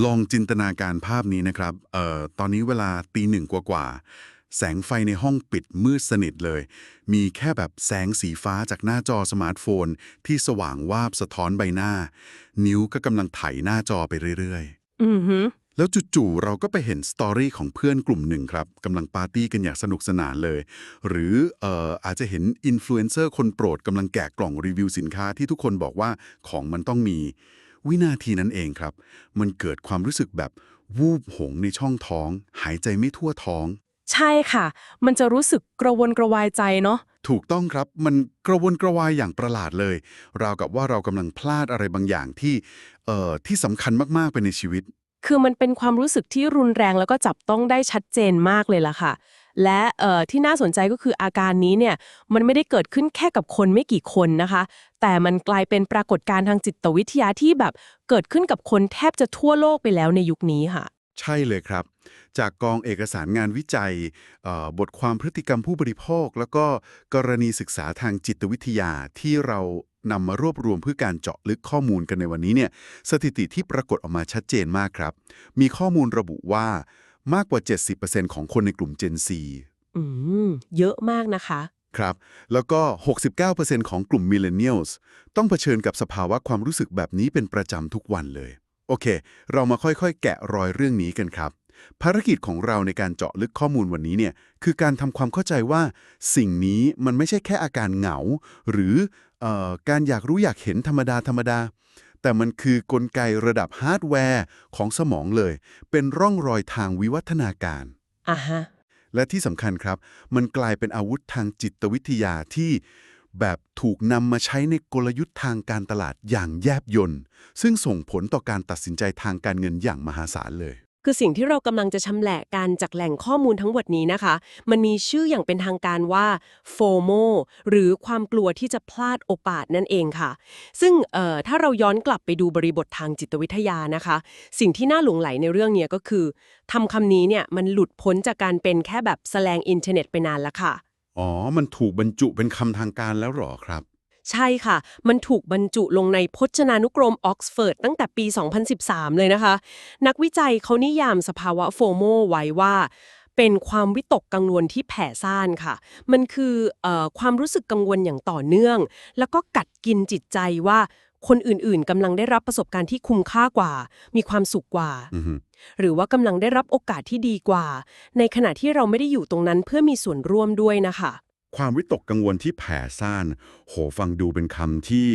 ลองจินตนาการภาพนี้นะครับตอนนี้เวลาตีหนึ่งกว่าๆแสงไฟในห้องปิดมืดสนิทเลย มีแค่แบบแสงสีฟ้าจากหน้าจอสมาร์ทโฟนที่สว่างวาบสะท้อนใบหน้า นิ้วก็กำลังไถหน้าจอไปเรื่อยอือฮึๆ แล้วจู่ๆเราก็ไปเห็นสตอรี่ของเพื่อนกลุ่มหนึ่งครับกำลังปาร์ตี้กันอย่างสนุกสนานเลย หรืออาจจะเห็นอินฟลูเอนเซอร์คนโปรดกำลังแกะกล่องรีวิวสินค้าที่ทุกคนบอกว่าของมันต้องมี วินาทีนั้นเองครับ มันเกิดความรู้สึกแบบวูบหงในช่องท้อง หายใจไม่ทั่วท้อง ใช่ค่ะ มันจะรู้สึกกระวนกระวายใจเนาะถูกต้องครับ มันกระวนกระวายอย่างประหลาดเลย ราวกับว่าเรากำลังพลาดอะไรบางอย่างที่สำคัญมากๆไปในชีวิต คือมันเป็นความรู้สึกที่รุนแรงแล้วก็จับต้องได้ชัดเจนมากเลยล่ะค่ะและที่น่าสนใจก็คืออาการนี้เนี่ยมันไม่ได้เกิดขึ้นแค่กับคนไม่กี่คนนะคะ แต่มันกลายเป็นปรากฏการณ์ทางจิตวิทยาที่แบบเกิดขึ้นกับคนแทบจะทั่วโลกไปแล้วในยุคนี้ค่ะใช่เลยครับ จากกองเอกสารงานวิจัยบทความพฤติกรรมผู้บริโภค แล้วก็กรณีศึกษาทางจิตวิทยาที่เรานำมารวบรวมเพื่อการเจาะลึกข้อมูลกันในวันนี้เนี่ยสถิติที่ปรากฏออกมาชัดเจนมากครับ มีข้อมูลระบุว่ามากกว่า 70%ของคนในกลุ่ม Gen Z อืมเยอะมากนะคะครับแล้วก็ 69%ของกลุ่ม Millennials ต้องเผชิญกับสภาวะความรู้สึกแบบนี้เป็นประจำทุกวันเลย โอเค เรามาค่อยๆ แกะรอยเรื่องนี้กันครับ ภารกิจของเราในการเจาะลึกข้อมูลวันนี้เนี่ยคือการทำความเข้าใจว่าสิ่งนี้มันไม่ใช่แค่อาการเหงา หรือการอยากรู้อยากเห็นธรรมดาธรรมดา แต่มันคือกลไกระดับฮาร์ดแวร์ของสมองเลย เป็นร่องรอยทางวิวัฒนาการ อ่ะฮะ และที่สำคัญครับ มันกลายเป็นอาวุธทางจิตวิทยาที่แบบถูกนำมาใช้ในกลยุทธ์ทางการตลาดอย่างแยบยลซึ่งส่งผลต่อการตัดสินใจทางการเงินอย่างมหาศาลเลย คือสิ่งที่เรากำลังจะชำแหละกันจากแหล่งข้อมูลทั้งหมดนี้นะคะ มันมีชื่ออย่างเป็นทางการว่า FOMO หรือความกลัวที่จะพลาดโอกาสนั่นเองค่ะ ซึ่งถ้าเราย้อนกลับไปดูบริบททางจิตวิทยานะคะ สิ่งที่น่าหลงไหลในเรื่องเนี้ยก็คือคำนี้เนี่ยมันหลุดพ้นจากการเป็นแค่แบบแสแลงอินเทอร์เน็ตไปนานแล้วค่ะ อ๋อ มันถูกบรรจุเป็นคำทางการแล้วเหรอครับ ใช่ค่ะ มันถูกบรรจุลงในพจนานุกรมออกซฟอร์ดตั้งแต่ปี 2013 เลยนะคะ นักวิจัยเขานิยามสภาวะโฟโมไว้ว่า เป็นความวิตกกังวลที่แผ่ซ่านค่ะ มันคือความรู้สึกกังวลอย่างต่อเนื่อง แล้วก็กัดกินจิตใจว่าคนอื่นๆกำลังได้รับประสบการณ์ที่คุ้มค่ากว่า มีความสุขกว่า อือฮึ หรือว่ากำลังได้รับโอกาสที่ดีกว่า ในขณะที่เราไม่ได้อยู่ตรงนั้นเพื่อมีส่วนร่วมด้วยนะคะ ความวิตกกังวลที่แผ่ซ่าน โหฟังดูเป็นคำที่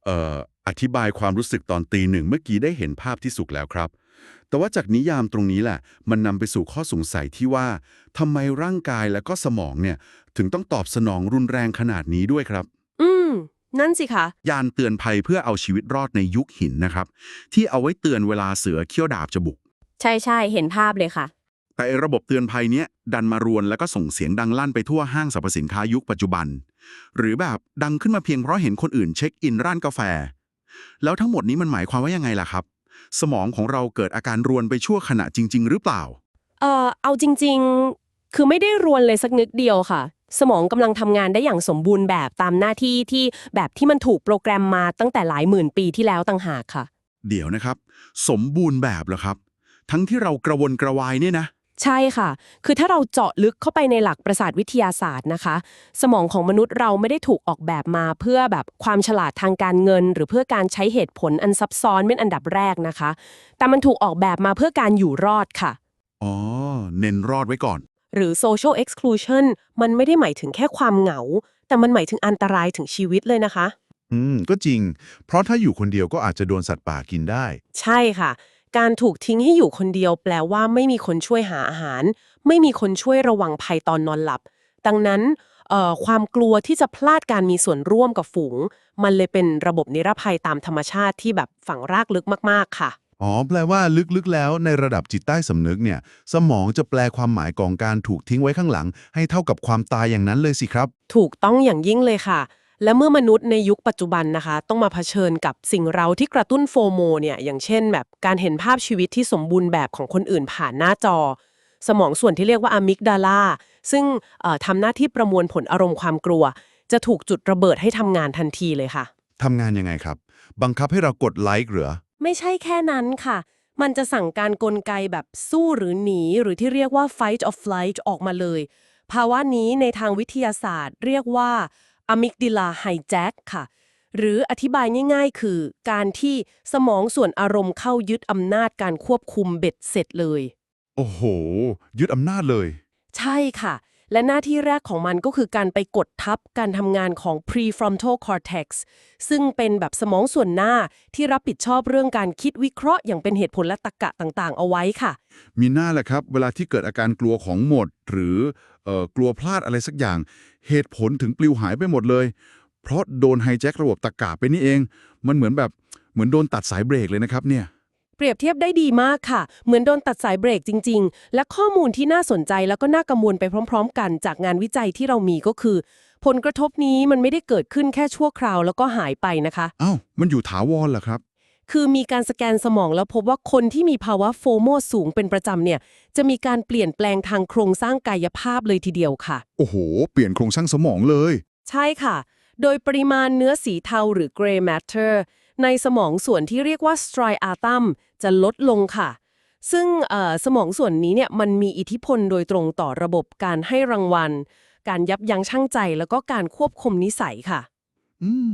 เอ่ออธิบายความรู้สึกตอนตีหนึ่งเมื่อกี้ได้เห็นภาพที่สุดแล้วครับ แต่ว่าจากนิยามตรงนี้แหละ มันนำไปสู่ข้อสงสัยที่ว่าทำไมร่างกายและก็สมองเนี่ยถึงต้องตอบสนองรุนแรงขนาดนี้ด้วยครับ อืมนั่นสิคะ ยานเตือนภัยเพื่อเอาชีวิตรอดในยุคหินนะครับที่เอาไว้เตือนเวลาเสือเขี้ยวดาบจะบุก ใช่ๆเห็นภาพเลยค่ะ แต่ไอ้ระบบเตือนภัยเนี้ยดันมารวนแล้วก็ส่งเสียงดังลั่นไปทั่วห้างสรรพสินค้ายุคปัจจุบัน หรือแบบดังขึ้นมาเพียงเพราะเห็นคนอื่นเช็คอินร้านกาแฟ แล้วทั้งหมดนี้มันหมายความว่ายังไงล่ะครับ สมองของเราเกิดอาการรวนไปชั่วขณะจริงๆหรือเปล่า เอาจริงๆ คือไม่ได้รวนเลยสักนิดเดียวค่ะ สมองกำลังทำงานได้อย่างสมบูรณ์แบบตามหน้าที่ที่แบบที่มันถูกโปรแกรมมาตั้งแต่หลายหมื่นปีที่แล้วต่างหากค่ะ เดี๋ยวนะครับสมบูรณ์แบบเหรอครับทั้งที่เรากระวนกระวายเนี่ยนะใช่ค่ะ คือถ้าเราเจาะลึกเข้าไปในหลักประสาทวิทยาศาสตร์นะคะ สมองของมนุษย์เราไม่ได้ถูกออกแบบมาเพื่อแบบความฉลาดทางการเงิน หรือเพื่อการใช้เหตุผลอันซับซ้อนเป็นอันดับแรกนะคะ แต่มันถูกออกแบบมาเพื่อการอยู่รอดค่ะ อ๋อเน้นรอดไว้ก่อน หรือ social exclusion มันไม่ได้หมายถึงแค่ความเหงา แต่มันหมายถึงอันตรายถึงชีวิตเลยนะคะ ก็จริง เพราะถ้าอยู่คนเดียวก็อาจจะโดนสัตว์ป่ากินได้ ใช่ค่ะ การถูกทิ้งให้อยู่คนเดียวแปลว่าไม่มีคนช่วยหาอาหาร ไม่มีคนช่วยระวังภัยตอนนอนหลับ ดังนั้นความกลัวที่จะพลาดการมีส่วนร่วมกับฝูง มันเลยเป็นระบบนิรภัยตามธรรมชาติที่แบบฝังรากลึกมากๆค่ะ อ๋อ แปลว่าลึกๆแล้วในระดับจิตใต้สำนึกเนี่ย สมองจะแปลความหมายของการถูกทิ้งไว้ข้างหลัง ให้เท่ากับความตายอย่างนั้นเลยสิครับ ถูกต้องอย่างยิ่งเลยค่ะ และเมื่อมนุษย์ในยุคปัจจุบันนะคะ ต้องมาเผชิญกับสิ่งเร้าที่กระตุ้นโฟโมเนี่ยอย่างเช่นแบบการเห็นภาพชีวิตที่สมบูรณ์แบบของคนอื่นผ่านหน้าจอ สมองส่วนที่เรียกว่าอะมิกดาลาซึ่งทำหน้าที่ประมวลผลอารมณ์ความกลัว จะถูกจุดระเบิดให้ทำงานทันทีเลยค่ะ ทำงานยังไงครับ บังคับให้เรากดไลค์เหรอ ไม่ใช่แค่นั้นค่ะ มันจะสั่งการกลไกแบบสู้หรือหนีหรือที่เรียกว่า fight or flight ออกมาเลย ภาวะนี้ในทางวิทยาศาสตร์เรียกว่า amygdala hijack ค่ะ หรืออธิบายง่ายๆ คือการที่สมองส่วนอารมณ์เข้ายึดอำนาจการควบคุมเบ็ดเสร็จเลย โอ้โห ยึดอำนาจเลย ใช่ค่ะ และหน้าที่แรกของมันก็คือการไปกดทับการทำงานของ prefrontal cortex ซึ่งเป็นแบบสมองส่วนหน้าที่รับผิดชอบเรื่องการคิดวิเคราะห์อย่างเป็นเหตุผลและตรรกะต่างๆ เอาไว้ค่ะ มีหน้าแหละครับ เวลาที่เกิดอาการกลัวของหมด หรือกลัวพลาดอะไรสักอย่าง เหตุผลถึงปลิวหายไปหมดเลย เพราะโดนไฮแจ็คระบบตรรกะไปนี่เอง มันเหมือนโดนตัดสายเบรกเลยนะครับเนี่ย เปรียบเทียบได้ดีมากค่ะ เหมือนโดนตัดสายเบรกจริงๆ และข้อมูลที่น่าสนใจแล้วก็น่ากังวลไปพร้อมๆ กันจากงานวิจัยที่เรามีก็คือ ผลกระทบนี้มันไม่ได้เกิดขึ้นแค่ชั่วคราวแล้วก็หายไปนะคะ อ้าว มันอยู่ถาวรเหรอครับ คือมีการสแกนสมองแล้วพบว่าคนที่มีภาวะโฟโมสูงเป็นประจำเนี่ยจะมีการเปลี่ยนแปลงทางโครงสร้างกายภาพเลยทีเดียวค่ะ โอ้โห เปลี่ยนโครงสร้างสมองเลย ใช่ค่ะ โดยปริมาณเนื้อสีเทาหรือ gray matter ในสมองส่วนที่เรียกว่า striatum จะลดลงค่ะ ซึ่งสมองส่วนนี้เนี่ยมันมีอิทธิพลโดยตรงต่อระบบการให้รางวัล การยับยั้งชั่งใจแล้วก็การควบคุมนิสัยค่ะ อืม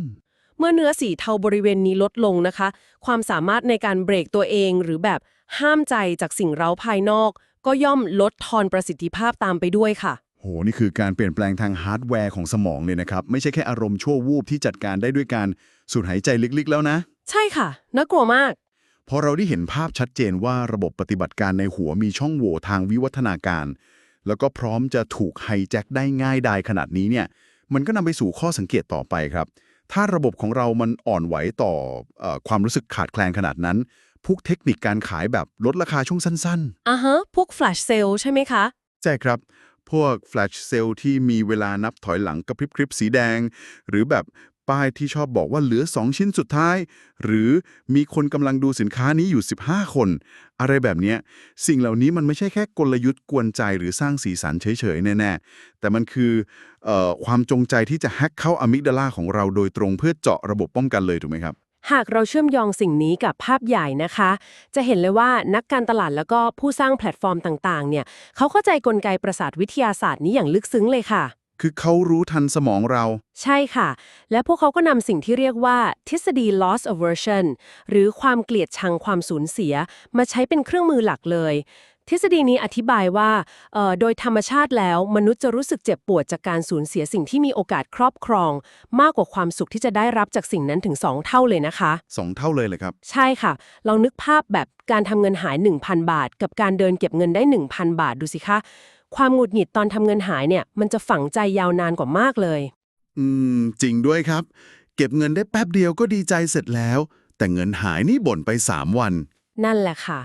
เมื่อเนื้อสีเทาบริเวณนี้ลดลงนะคะ ความสามารถในการเบรกตัวเองหรือแบบห้ามใจจากสิ่งเร้าภายนอก ก็ย่อมลดทอนประสิทธิภาพตามไปด้วยค่ะ โห นี่คือการเปลี่ยนแปลงทางฮาร์ดแวร์ของสมองเลยนะครับ ไม่ใช่แค่อารมณ์ชั่ววูบที่จัดการได้ด้วยการสูดหายใจลึกๆแล้วนะ ใช่ค่ะน่ากลัวมาก พอเราได้เห็นภาพชัดเจนว่าระบบปฏิบัติการในหัวมีช่องโหว่ทางวิวัฒนาการ แล้วก็พร้อมจะถูกไฮแจ็คได้ง่ายดายขนาดนี้เนี่ย มันก็นำไปสู่ข้อสังเกตต่อไปครับ ถ้าระบบของเรามันอ่อนไหวต่อความรู้สึกขาดแคลนขนาดนั้น พวกเทคนิคการขายแบบลดราคาช่วงสั้นๆ อ่าฮะ พวก flash sale ใช่ไหมคะ ใช่ครับ พวกแฟลชเซลที่มีเวลานับถอยหลังกระพริบๆสีแดง หรือแบบป้ายที่ชอบบอกว่าเหลือ 2 ชิ้นสุดท้าย หรือมีคนกำลังดูสินค้านี้อยู่ 15 คน อะไรแบบเนี้ยสิ่งเหล่านี้มันไม่ใช่แค่กลยุทธ์กวนใจหรือสร้างสีสันเฉยๆ แน่ๆ แต่มันคือความจงใจที่จะแฮ็กเข้าอะมิกดาลาของเราโดยตรงเพื่อเจาะระบบป้องกันเลยถูกไหมครับ หากเราเชื่อมโยงสิ่งนี้กับภาพใหญ่นะคะ จะเห็นเลยว่านักการตลาดแล้วก็ผู้สร้างแพลตฟอร์มต่างๆ เนี่ยเขาเข้าใจกลไกประสาทวิทยาศาสตร์นี้อย่างลึกซึ้งเลยค่ะ คือเขารู้ทันสมองเรา ใช่ค่ะ และพวกเขาก็นำสิ่งที่เรียกว่าทฤษฎี loss aversion หรือความเกลียดชังความสูญเสีย มาใช้เป็นเครื่องมือหลักเลย ทฤษฎีนี้อธิบายว่าโดยธรรมชาติแล้วมนุษย์จะรู้สึกเจ็บปวดจากการสูญเสียสิ่งที่มีโอกาสครอบครอง มากกว่าความสุขที่จะได้รับจากสิ่งนั้นถึง 2 เท่าเลยนะคะ 2 เท่าเลยครับ ใช่ค่ะ ลองนึกภาพแบบการทำเงินหาย 1,000 บาท กับการเดินเก็บเงินได้ 1,000 บาทดูสิคะ ความหงุดหงิดตอนทำเงินหายเนี่ยมันจะฝังใจยาวนานกว่ามากเลย จริงด้วยครับ เก็บเงินได้แป๊บเดียวก็ดีใจเสร็จแล้ว แต่เงินหายนี่บ่นไป 3 วัน นั่นแหละค่ะ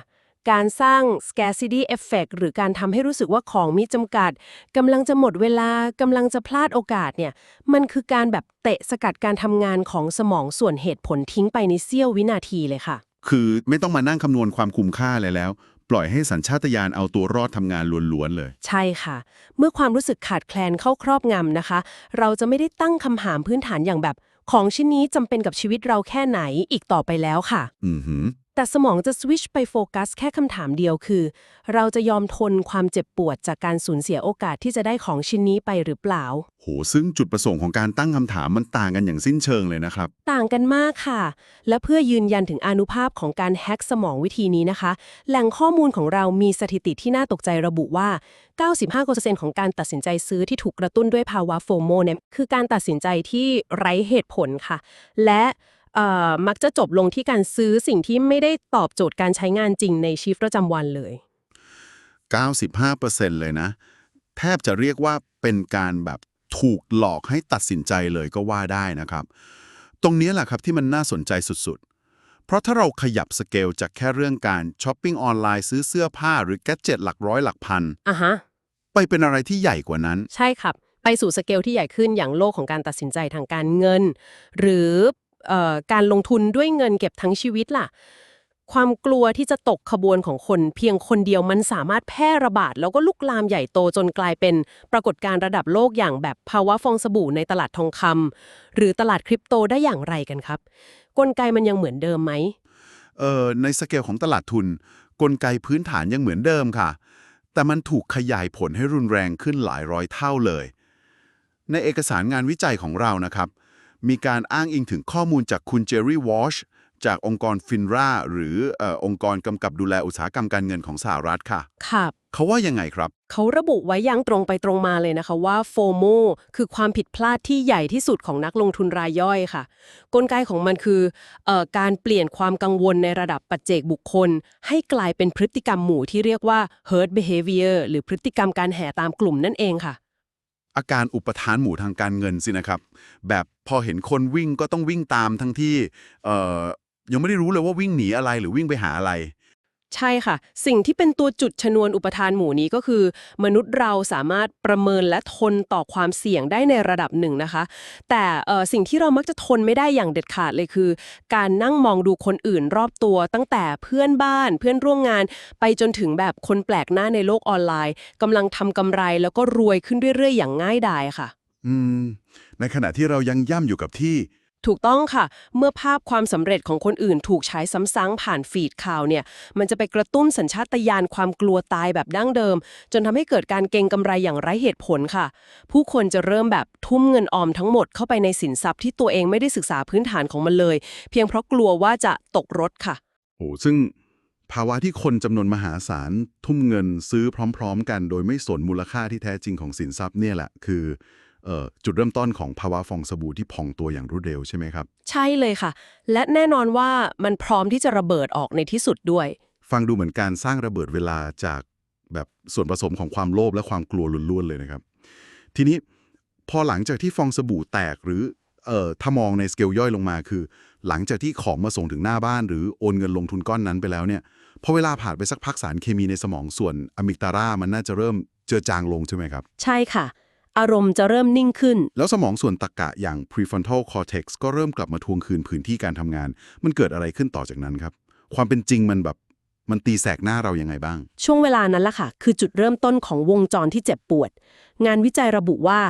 การสร้าง scarcity effect หรือการทำให้รู้สึกว่าของมีจำกัดกำลังจะหมดเวลากำลังจะพลาดโอกาสเนี่ยมันคือการแบบเตะสกัดการทำงานของสมองส่วนเหตุผลทิ้งไปในเสี้ยววินาทีเลยค่ะ คือไม่ต้องมานั่งคำนวณความคุ้มค่าเลยแล้ว ปล่อยให้สัญชาตญาณเอาตัวรอดทำงานล้วนๆเลย ใช่ค่ะ เมื่อความรู้สึกขาดแคลนเข้าครอบงำนะคะ เราจะไม่ได้ตั้งคำถามพื้นฐานอย่างแบบ ของชิ้นนี้จำเป็นกับชีวิตเราแค่ไหนอีกต่อไปแล้วค่ะ อือหือ แต่สมองจะสวิชไปโฟกัสแค่คำถามเดียวคือ เราจะยอมทนความเจ็บปวดจากการสูญเสียโอกาสที่จะได้ของชิ้นนี้ไปหรือเปล่า โห ซึ่งจุดประสงค์ของการตั้งคำถามมันต่างกันอย่างสิ้นเชิงเลยนะครับ ต่างกันมากค่ะ และเพื่อยืนยันถึงอานุภาพของการแฮ็กสมองวิธีนี้นะคะ แหล่งข้อมูลของเรามีสถิติที่น่าตกใจระบุว่า 95% ของการตัดสินใจซื้อที่ถูกกระตุ้นด้วยภาวะโฟโมเนี่ยคือการตัดสินใจที่ไร้เหตุผลค่ะ และมักจะจบลงที่การซื้อสิ่งที่ไม่ได้ตอบโจทย์การใช้งานจริงในชีวิตประจำวันเลย 95%เลยนะ แทบจะเรียกว่าเป็นการแบบถูกหลอกให้ตัดสินใจเลยก็ว่าได้นะครับ ตรงนี้แหละครับที่มันน่าสนใจสุดๆ เพราะถ้าเราขยับสเกลจากแค่เรื่องการช้อปปิ้งออนไลน์ซื้อเสื้อผ้าหรือแกดเจ็ตหลักร้อยหลักพัน อ่ะฮะ ไปเป็นอะไรที่ใหญ่กว่านั้น ใช่ครับ ไปสู่สเกลที่ใหญ่ขึ้นอย่างโลกของการตัดสินใจทางการเงิน หรือการลงทุนด้วยเงินเก็บทั้งชีวิตล่ะ ความกลัวที่จะตกขบวนของคนเพียงคนเดียวมันสามารถแพร่ระบาดแล้วก็ลุกลามใหญ่โตจนกลายเป็นปรากฏการณ์ระดับโลกอย่างแบบภาวะฟองสบู่ในตลาดทองคำหรือตลาดคริปโตได้อย่างไรกันครับ กลไกมันยังเหมือนเดิมไหม ในสเกลของตลาดทุนกลไกพื้นฐานยังเหมือนเดิมค่ะแต่มันถูกขยายผลให้รุนแรงขึ้นหลายร้อยเท่าเลยในเอกสารงานวิจัยของเรานะครับมีการอ้างอิงถึงข้อมูลจากคุณเจอรี่วอชจากองค์กรฟินราหรือองค์กรกำกับดูแลอุตสาหกรรมการเงินของสหรัฐค่ะ ค่ะ เขาว่ายังไงครับ เขาระบุไว้อย่างตรงไปตรงมาเลยนะคะว่า FOMO คือความผิดพลาดที่ใหญ่ที่สุดของนักลงทุนรายย่อยค่ะ กลไกของมันคือการเปลี่ยนความกังวลในระดับปัจเจกบุคคล ให้กลายเป็นพฤติกรรมหมู่ที่เรียกว่า herd behavior หรือพฤติกรรมการแห่ตามกลุ่มนั่นเองค่ะ อาการอุปทานหมู่ทางการเงินสินะครับแบบพอเห็นคนวิ่งก็ต้องวิ่งตามทั้งที่ยังไม่ได้รู้เลยว่าวิ่งหนีอะไรหรือวิ่งไปหาอะไร ใช่ค่ะ สิ่งที่เป็นตัวจุดชนวนอุปทานหมู่นี้ก็คือ มนุษย์เราสามารถประเมินและทนต่อความเสี่ยงได้ในระดับหนึ่งนะคะ แต่สิ่งที่เรามักจะทนไม่ได้อย่างเด็ดขาดเลยคือ การนั่งมองดูคนอื่นรอบตัวตั้งแต่เพื่อนบ้านเพื่อนร่วมงาน ไปจนถึงแบบคนแปลกหน้าในโลกออนไลน์กำลังทำกำไรแล้วก็รวยขึ้นเรื่อยๆอย่างง่ายดายค่ะ อืมในขณะที่เรายังย่ำอยู่กับที่ ถูกต้องค่ะ เมื่อภาพความสำเร็จของคนอื่นถูกฉายซ้ำๆผ่านฟีดข่าวเนี่ย มันจะไปกระตุ้นสัญชาตญาณความกลัวตายแบบดั้งเดิม จนทำให้เกิดการเก็งกำไรอย่างไร้เหตุผลค่ะ ผู้คนจะเริ่มแบบทุ่มเงินออมทั้งหมดเข้าไปในสินทรัพย์ที่ตัวเองไม่ได้ศึกษาพื้นฐานของมันเลย เพียงเพราะกลัวว่าจะตกรถค่ะ โอ้ซึ่งภาวะที่คนจำนวนมหาศาลทุ่มเงินซื้อพร้อมๆกันโดยไม่สนมูลค่าที่แท้จริงของสินทรัพย์เนี่ยแหละคือจุดเริ่มต้นของภาวะฟองสบู่ที่พองตัวอย่างรวดเร็วใช่ไหมครับ ใช่เลยค่ะ และแน่นอนว่ามันพร้อมที่จะระเบิดออกในที่สุดด้วย ฟังดูเหมือนการสร้างระเบิดเวลาจากแบบส่วนผสมของความโลภและความกลัวล้วนๆเลยนะครับ ทีนี้พอหลังจากที่ฟองสบู่แตกหรือถ้ามองในสเกลย่อยลงมาคือ หลังจากที่ของมาส่งถึงหน้าบ้านหรือโอนเงินลงทุนก้อนนั้นไปแล้วเนี่ยพอเวลาผ่านไปสักพักสารเคมีในสมองส่วนอะมิกตาลามันน่าจะเริ่มเจือจางลงใช่ไหมครับ ใช่ค่ะ อารมณ์จะเริ่มนิ่งขึ้น แล้วสมองส่วนตรรกะอย่าง prefrontal cortex ก็เริ่มกลับมาทวงคืนพื้นที่การทำงาน มันเกิดอะไรขึ้นต่อจากนั้นครับ ความเป็นจริงมันตีแสกหน้าเรายังไงบ้าง ช่วงเวลานั้นล่ะค่ะ คือจุดเริ่มต้นของวงจรที่เจ็บปวด งานวิจัยระบุว่า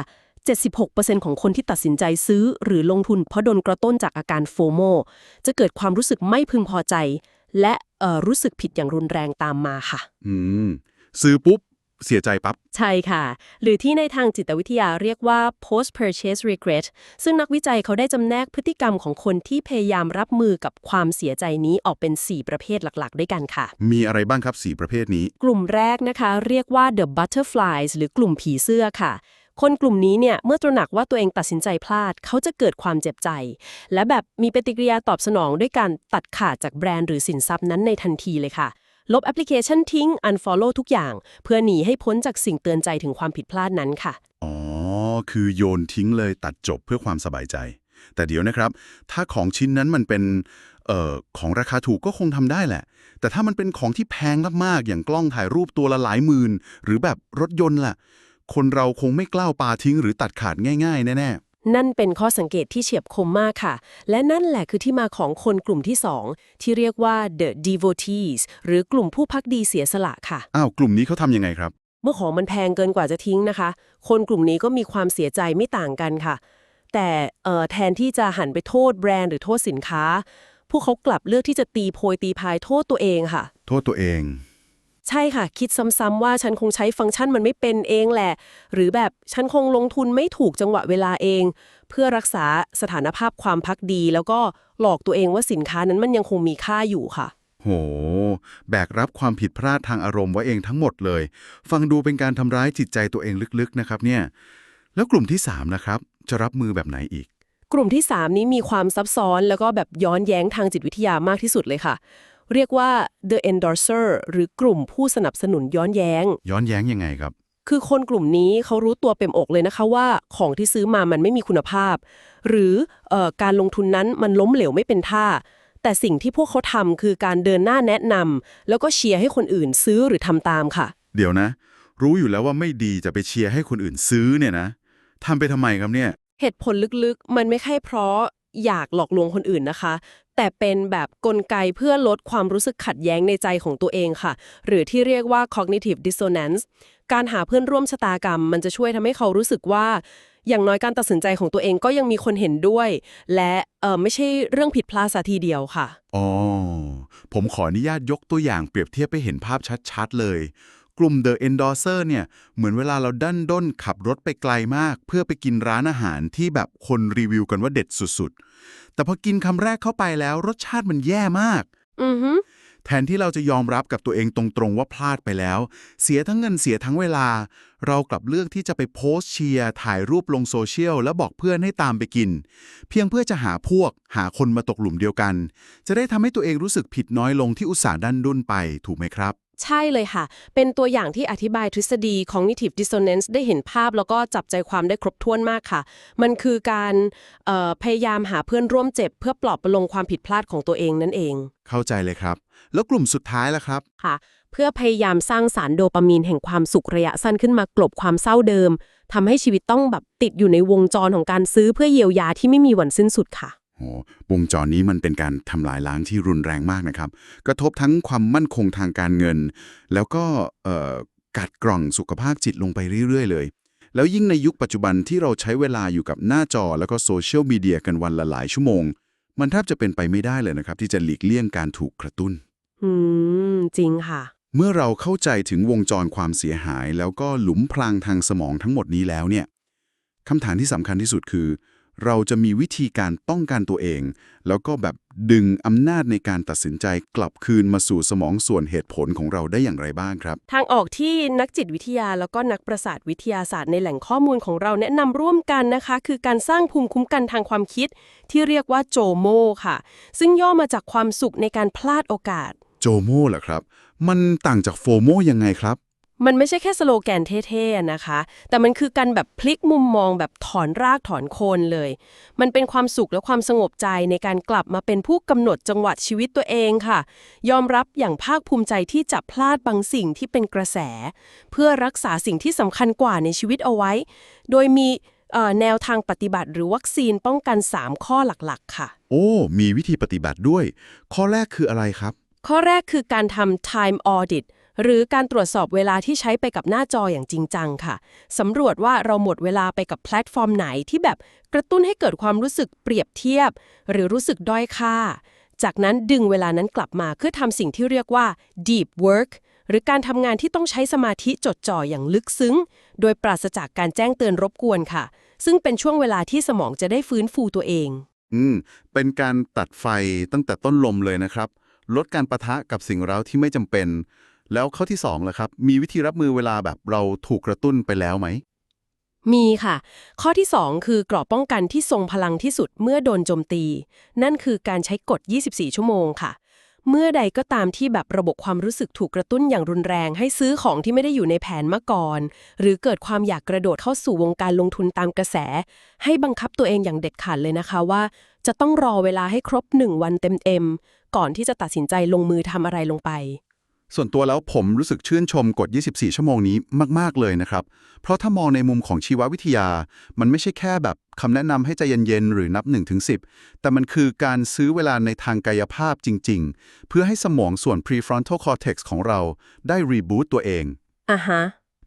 76% ของคนที่ตัดสินใจซื้อหรือลงทุนเพราะโดนกระตุ้นจากอาการโฟโมจะเกิดความรู้สึกไม่พึงพอใจ และรู้สึกผิดอย่างรุนแรงตามมาค่ะ อืมซื้อปุ๊บเสียใจปั๊บ ใช่ค่ะ หรือที่ในทางจิตวิทยาเรียกว่า post purchase regret ซึ่งนักวิจัยเขาได้จำแนกพฤติกรรมของคนที่พยายามรับมือกับความเสียใจนี้ออกเป็น 4 ประเภทหลักๆ ด้วยกันค่ะ มีอะไรบ้างครับ4ประเภทนี้ กลุ่มแรกนะคะเรียกว่า the butterflies หรือกลุ่มผีเสื้อค่ะ คนกลุ่มนี้เนี่ยเมื่อตระหนักว่าตัวเองตัดสินใจพลาด เขาจะเกิดความเจ็บใจ และแบบมีปฏิกิริยาตอบสนองด้วยการตัดขาดจากแบรนด์หรือสินทรัพย์นั้นในทันทีเลยค่ะ ลบแอปพลิเคชันทิ้ง unfollow ทุกอย่าง เพื่อหนีให้พ้นจากสิ่งเตือนใจถึงความผิดพลาดนั้นค่ะ อ๋อ คือโยนทิ้งเลยตัดจบเพื่อความสบายใจ แต่เดี๋ยวนะครับ ถ้าของชิ้นนั้นมันเป็นของราคาถูกก็คงทำได้แหละ แต่ถ้ามันเป็นของที่แพงมากๆอย่างกล้องถ่ายรูปตัวละหลายหมื่น หรือแบบรถยนต์ล่ะ คนเราคงไม่กล้าปาทิ้งหรือตัดขาดง่ายๆแน่ๆ นั่นเป็นข้อสังเกตที่เฉียบคมมากค่ะ และนั่นแหละคือที่มาของคนกลุ่มที่ 2 ที่เรียกว่า the devotees หรือกลุ่มผู้ภักดีเสียสละค่ะ อ้าวกลุ่มนี้เขาทำยังไงครับ เมื่อของมันแพงเกินกว่าจะทิ้งนะคะ คนกลุ่มนี้ก็มีความเสียใจไม่ต่างกันค่ะ แต่แทนที่จะหันไปโทษแบรนด์หรือโทษสินค้า พวกเขากลับเลือกที่จะตีโพยตีพายโทษตัวเองค่ะ โทษตัวเอง ใช่ค่ะ คิดซ้ำๆว่าฉันคงใช้ฟังก์ชันมันไม่เป็นเองแหละ หรือแบบฉันคงลงทุนไม่ถูกจังหวะเวลาเอง เพื่อรักษาสถานภาพความภักดี แล้วก็หลอกตัวเองว่าสินค้านั้นมันยังคงมีค่าอยู่ค่ะ โห แบกรับความผิดพลาดทางอารมณ์ไว้เองทั้งหมดเลย ฟังดูเป็นการทำร้ายจิตใจตัวเองลึกๆนะครับเนี่ย แล้วกลุ่มที่3นะครับ จะรับมือแบบไหนอีก กลุ่มที่ 3 นี้มีความซับซ้อนแล้วก็แบบย้อนแย้งทางจิตวิทยามากที่สุดเลยค่ะ เรียกว่า the endorser หรือกลุ่มผู้สนับสนุนย้อนแย้ง ย้อนแย้งยังไงครับ คือคนกลุ่มนี้เขารู้ตัวเต็มอกเลยนะคะว่าของที่ซื้อมามันไม่มีคุณภาพ หรือการลงทุนนั้นมันล้มเหลวไม่เป็นท่า แต่สิ่งที่พวกเขาทำคือการเดินหน้าแนะนำแล้วก็เชียร์ให้คนอื่นซื้อหรือทำตามค่ะ เดี๋ยวนะ รู้อยู่แล้วว่าไม่ดีจะไปเชียร์ให้คนอื่นซื้อเนี่ยนะทำไปทำไมครับเนี่ย เหตุผลลึกๆ มันไม่ใช่เพราะอยากหลอกลวงคนอื่นนะคะ แต่เป็นแบบกลไกเพื่อลดความรู้สึกขัดแย้งในใจของตัวเองค่ะ หรือที่เรียกว่า cognitive dissonance การหาเพื่อนร่วมชะตากรรมมันจะช่วยทำให้เขารู้สึกว่า อย่างน้อยการตัดสินใจของตัวเองก็ยังมีคนเห็นด้วย และไม่ใช่เรื่องผิดพลาดซะทีเดียวค่ะ อ๋อ ผมขออนุญาตยกตัวอย่างเปรียบเทียบให้เห็นภาพชัดๆเลย กลุ่ม The Endorser เนี่ย เหมือนเวลาเราดันด้นขับรถไปไกลมาก เพื่อไปกินร้านอาหารที่แบบคนรีวิวกันว่าเด็ดสุดๆ แต่พอกินคำแรกเข้าไปแล้วรสชาติมันแย่มาก อือฮึ แทนที่เราจะยอมรับกับตัวเองตรงๆว่าพลาดไปแล้ว เสียทั้งเงินเสียทั้งเวลา เรากลับเลือกที่จะไปโพสต์เชียร์ถ่ายรูปลงโซเชียลแล้วบอกเพื่อนให้ตามไปกิน เพียงเพื่อจะหาคนมาตกหลุมเดียวกัน จะได้ทำให้ตัวเองรู้สึกผิดน้อยลงที่อุตส่าห์ดันด้นไปถูกไหมครับ ใช่เลยค่ะ เป็นตัวอย่างที่อธิบายทฤษฎี cognitive dissonance ได้เห็นภาพแล้วก็จับใจความได้ครบถ้วนมากค่ะ มันคือการพยายามหาเพื่อนร่วมเจ็บเพื่อปลอบประโลมความผิดพลาดของตัวเองนั่นเอง เข้าใจเลยครับ แล้วกลุ่มสุดท้ายล่ะครับ ค่ะ เพื่อพยายามสร้างสารโดปามีนแห่งความสุขระยะสั้นขึ้นมากลบความเศร้าเดิมทำให้ชีวิตต้องแบบติดอยู่ในวงจรของการซื้อเพื่อเยียวยาที่ไม่มีวันสิ้นสุดค่ะ โอ้วงจรนี้มันเป็นการทำลายล้างที่รุนแรงมากนะครับ กระทบทั้งความมั่นคงทางการเงิน แล้วก็กัดกร่อนสุขภาพจิตลงไปเรื่อยๆเลย แล้วยิ่งในยุคปัจจุบันที่เราใช้เวลาอยู่กับหน้าจอแล้วก็โซเชียลมีเดียกันวันละหลายชั่วโมง มันแทบจะเป็นไปไม่ได้เลยนะครับที่จะหลีกเลี่ยงการถูกกระตุ้น จริงค่ะ เมื่อเราเข้าใจถึงวงจรความเสียหาย แล้วก็หลุมพรางทางสมองทั้งหมดนี้แล้วเนี่ยคำถามที่สำคัญที่สุดคือ เราจะมีวิธีการป้องกันตัวเอง แล้วก็แบบดึงอำนาจในการตัดสินใจกลับคืนมาสู่สมองส่วนเหตุผลของเราได้อย่างไรบ้างครับ ทางออกที่นักจิตวิทยาแล้วก็นักประสาทวิทยาศาสตร์ในแหล่งข้อมูลของเราแนะนำร่วมกันนะคะ คือการสร้างภูมิคุ้มกันทางความคิดที่เรียกว่าโจโมค่ะ ซึ่งย่อมาจากความสุขในการพลาดโอกาส โจโม่เหรอครับ มันต่างจากโฟโมยังไงครับ มันไม่ใช่แค่สโลแกนเท่ๆนะคะ แต่มันคือการแบบพลิกมุมมองแบบถอนรากถอนโคนเลย มันเป็นความสุขและความสงบใจในการกลับมาเป็นผู้กำหนดจังหวะชีวิตตัวเองค่ะ ยอมรับอย่างภาคภูมิใจที่จะพลาดบางสิ่งที่เป็นกระแส เพื่อรักษาสิ่งที่สำคัญกว่าในชีวิตเอาไว้ โดยมีแนวทางปฏิบัติหรือวัคซีนป้องกัน 3 ข้อหลักๆค่ะ โอ้ มีวิธีปฏิบัติด้วย ข้อแรกคืออะไรครับ ข้อแรกคือการทำ time audit หรือการตรวจสอบเวลาที่ใช้ไปกับหน้าจออย่างจริงจังค่ะสำรวจว่าเราหมดเวลาไปกับแพลตฟอร์มไหนที่แบบกระตุ้นให้เกิดความรู้สึกเปรียบเทียบ หรือรู้สึกด้อยค่า จากนั้นดึงเวลานั้นกลับมาเพื่อทำสิ่งที่เรียกว่า deep work หรือการทำงานที่ต้องใช้สมาธิจดจ่ออย่างลึกซึ้ง โดยปราศจากการแจ้งเตือนรบกวนค่ะ ซึ่งเป็นช่วงเวลาที่สมองจะได้ฟื้นฟูตัวเอง เป็นการตัดไฟตั้งแต่ต้นลมเลยนะครับ ลดการปะทะกับสิ่งเร้าที่ไม่จำเป็น แล้วข้อที่2ล่ะครับ มีวิธีรับมือเวลาแบบเราถูกกระตุ้นไปแล้วไหม มีค่ะ ข้อที่ 2 คือกรอบป้องกันที่ทรงพลังที่สุดเมื่อโดนโจมตี นั่นคือการใช้กฎ 24 ชั่วโมงค่ะ เมื่อใดก็ตามที่แบบระบบความรู้สึกถูกกระตุ้นอย่างรุนแรงให้ซื้อของที่ไม่ได้อยู่ในแผนมาก่อน หรือเกิดความอยากกระโดดเข้าสู่วงการลงทุนตามกระแส ให้บังคับตัวเองอย่างเด็ดขาดเลยนะคะว่าจะต้องรอเวลาให้ครบ 1 วันเต็มๆ ก่อนที่จะตัดสินใจลงมือทำอะไรลงไป ส่วนตัวแล้วผมรู้สึกชื่นชมกฎ 24 ชั่วโมงนี้มากๆเลยนะครับ เพราะถ้ามองในมุมของชีววิทยา มันไม่ใช่แค่แบบคำแนะนำให้ใจเย็นๆ หรือนับ 1-10 แต่มันคือการซื้อเวลาในทางกายภาพจริงๆ เพื่อให้สมองส่วน prefrontal cortex ของเราได้รีบูตตัวเอง ฮะ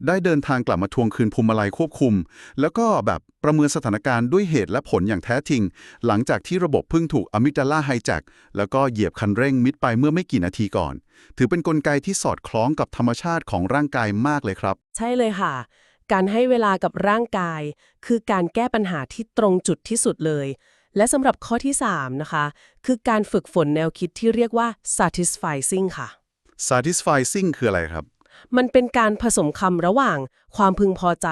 ได้เดินทางกลับมาทวงคืนภูมิลัยควบคุม แล้วก็แบบประเมินสถานการณ์ด้วยเหตุและผลอย่างแท้จริง หลังจากที่ระบบเพิ่งถูกอะมิกดาลาไฮแจ็คแล้วก็เหยียบคันเร่งมิดไปเมื่อไม่กี่นาทีก่อน ถือเป็นกลไกที่สอดคล้องกับธรรมชาติของร่างกายมากเลยครับ ใช่เลยค่ะ การให้เวลากับร่างกาย คือการแก้ปัญหาที่ตรงจุดที่สุดเลย และสำหรับข้อที่ 3 นะคะ คือการฝึกฝนแนวคิดที่เรียกว่า satisficing ค่ะ satisficing คืออะไรครับ มันเป็นการผสมคำระหว่างความพึงพอใจ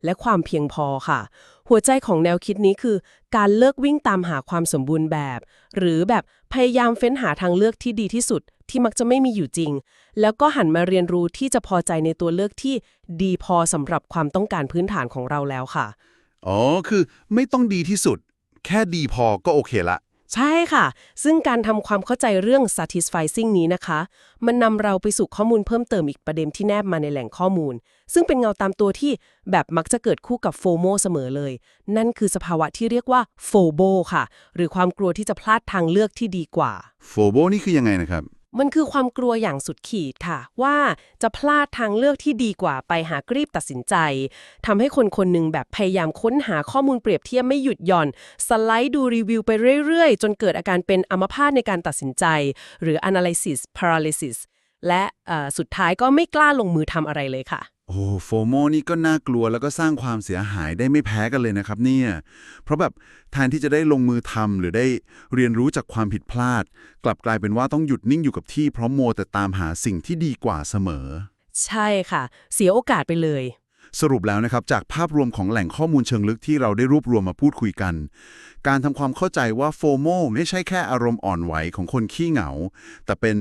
และความเพียงพอค่ะ หัวใจของแนวคิดนี้คือการเลิกวิ่งตามหาความสมบูรณ์แบบ หรือแบบพยายามเฟ้นหาทางเลือกที่ดีที่สุดที่มักจะไม่มีอยู่จริง แล้วก็หันมาเรียนรู้ที่จะพอใจในตัวเลือกที่ดีพอสำหรับความต้องการพื้นฐานของเราแล้วค่ะ อ๋อ คือไม่ต้องดีที่สุด แค่ดีพอก็โอเคละ ใช่ค่ะ ซึ่งการทำความเข้าใจเรื่อง satisficing นี้นะคะ มันนำเราไปสู่ข้อมูลเพิ่มเติมอีกประเด็นที่แนบมาในแหล่งข้อมูล ซึ่งเป็นเงาตามตัวที่แบบมักจะเกิดคู่กับ FOMO เสมอเลย นั่นคือสภาวะที่เรียกว่า FOBO ค่ะ หรือความกลัวที่จะพลาดทางเลือกที่ดีกว่า FOBO นี่คือยังไงนะครับ มันคือความกลัวอย่างสุดขีดค่ะว่าจะพลาดทางเลือกที่ดีกว่าไปหากรีบตัดสินใจทำให้คนคนหนึ่งแบบพยายามค้นหาข้อมูลเปรียบเทียบไม่หยุดหย่อนสไลด์ดูรีวิวไปเรื่อยๆจนเกิดอาการเป็นอัมพาตในการตัดสินใจหรือ analysis paralysis และสุดท้ายก็ไม่กล้าลงมือทำอะไรเลยค่ะ โอ้โฟโมนี่ก็น่ากลัวแล้วก็สร้างความเสียหายได้ไม่แพ้กันเลยนะครับเนี่ยเพราะแบบแทนที่จะได้ลงมือทำหรือได้เรียนรู้จากความผิดพลาด กลับกลายเป็นว่าต้องหยุดนิ่งอยู่กับที่เพราะโมวแต่ตามหาสิ่งที่ดีกว่าเสมอ ใช่ค่ะเสียโอกาสไปเลย สรุปแล้วนะครับจากภาพรวมของแหล่งข้อมูลเชิงลึกที่เราได้รวบรวมมาพูดคุยกัน การทำความเข้าใจว่าโฟโมไม่ใช่แค่อารมณ์อ่อนไหวของคนขี้เหงา แต่เป็น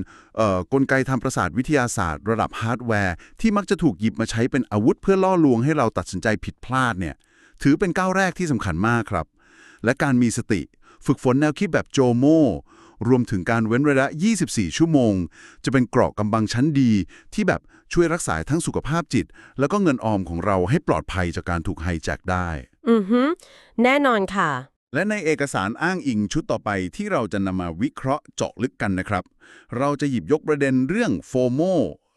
กลไกทางประสาทวิทยาศาสตร์ระดับฮาร์ดแวร์ที่มักจะถูกหยิบมาใช้เป็นอาวุธเพื่อล่อลวงให้เราตัดสินใจผิดพลาดเนี่ยถือเป็นก้าวแรกที่สำคัญมากครับและการมีสติฝึกฝนแนวคิดแบบโจโมรวมถึงการเว้นระยะ 24 ชั่วโมง จะเป็นเกราะกำบังชั้นดีที่แบบช่วยรักษาทั้งสุขภาพจิต แล้วก็เงินออมของเราให้ปลอดภัยจากการถูกไฮแจ็คได้ อือฮึแน่นอนค่ะ และในเอกสารอ้างอิงชุดต่อไปที่เราจะนำมาวิเคราะห์เจาะลึกกันนะครับ เราจะหยิบยกประเด็นเรื่องโฟโม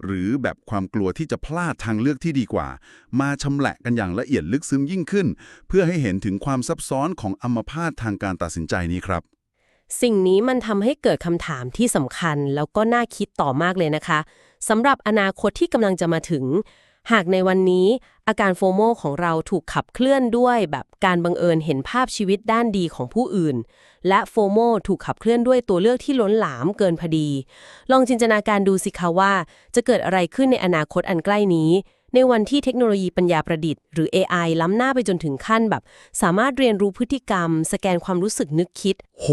หรือแบบความกลัวที่จะพลาดทางเลือกที่ดีกว่า มาชำแหละกันอย่างละเอียดลึกซึ้งยิ่งขึ้น เพื่อให้เห็นถึงความซับซ้อนของอัมพาตทางการตัดสินใจนี้ครับ สิ่งนี้มันทำให้เกิดคำถามที่สำคัญแล้วก็น่าคิดต่อมากเลยนะคะสำหรับอนาคตที่กำลังจะมาถึง หากในวันนี้อาการโฟโมของเราถูกขับเคลื่อนด้วยแบบการบังเอิญเห็นภาพชีวิตด้านดีของผู้อื่น และโฟโมถูกขับเคลื่อนด้วยตัวเลือกที่ล้นหลามเกินพอดี ลองจินตนาการดูสิคะว่าจะเกิดอะไรขึ้นในอนาคตอันใกล้นี้ ในวันที่เทคโนโลยีปัญญาประดิษฐ์หรือ AI ล้ำหน้าไปจนถึงขั้นแบบสามารถเรียนรู้พฤติกรรมสแกนความรู้สึกนึกคิด โห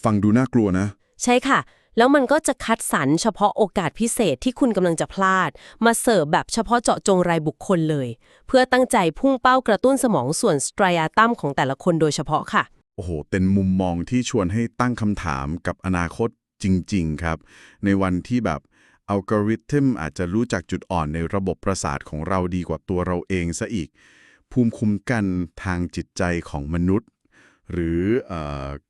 ฟังดูน่ากลัวนะ ใช่ค่ะ แล้วมันก็จะคัดสรรเฉพาะโอกาสพิเศษที่คุณกำลังจะพลาด มาเสิร์ฟแบบเฉพาะเจาะจงรายบุคคลเลย เพื่อตั้งใจพุ่งเป้ากระตุ้นสมองส่วนสไตรอาตัมของแต่ละคนโดยเฉพาะค่ะ โอ้โห เป็นมุมมองที่ชวนให้ตั้งคำถามกับอนาคตจริงๆครับ ในวันที่แบบอัลกอริทึมอาจจะรู้จักจุดอ่อนในระบบประสาทของเราดีกว่าตัวเราเองซะอีก ภูมิคุ้มกันทางจิตใจของมนุษย์ หรือ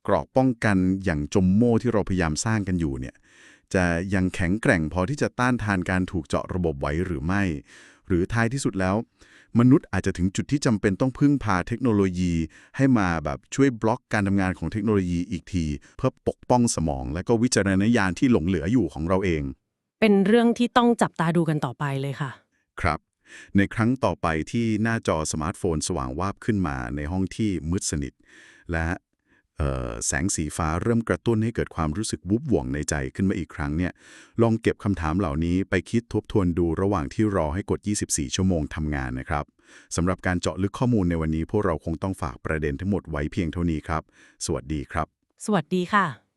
เกราะป้องกันอย่างจมโม่ที่เราพยายามสร้างกันอยู่เนี่ย จะยังแข็งแกร่งพอที่จะต้านทานการถูกเจาะระบบไหวหรือไม่ หรือท้ายที่สุดแล้ว มนุษย์อาจจะถึงจุดที่จำเป็นต้องพึ่งพาเทคโนโลยีให้มาแบบช่วยบล็อกการทำงานของเทคโนโลยีอีกที เพื่อปกป้องสมอง และก็วิจารณญาณที่หลงเหลืออยู่ของเราเอง เป็นเรื่องที่ต้องจับตาดูกันต่อไปเลยค่ะ ครับ ในครั้งต่อไปที่หน้าจอสมาร์ทโฟนสว่างวาบขึ้นมาในห้องที่มืดสนิท และแสงสีฟ้าเริ่มกระตุ้นให้เกิดความรู้สึกวุบหว่องในใจขึ้นมาอีกครั้งเนี่ยลองเก็บคำถามเหล่านี้ไปคิดทบทวนดูระหว่างที่รอให้กด 24 ชั่วโมงทำงานนะครับสำหรับการเจาะลึกข้อมูลในวันนี้พวกเราคงต้องฝากประเด็นทั้งหมดไว้เพียงเท่านี้ครับ สวัสดีครับ สวัสดีค่ะ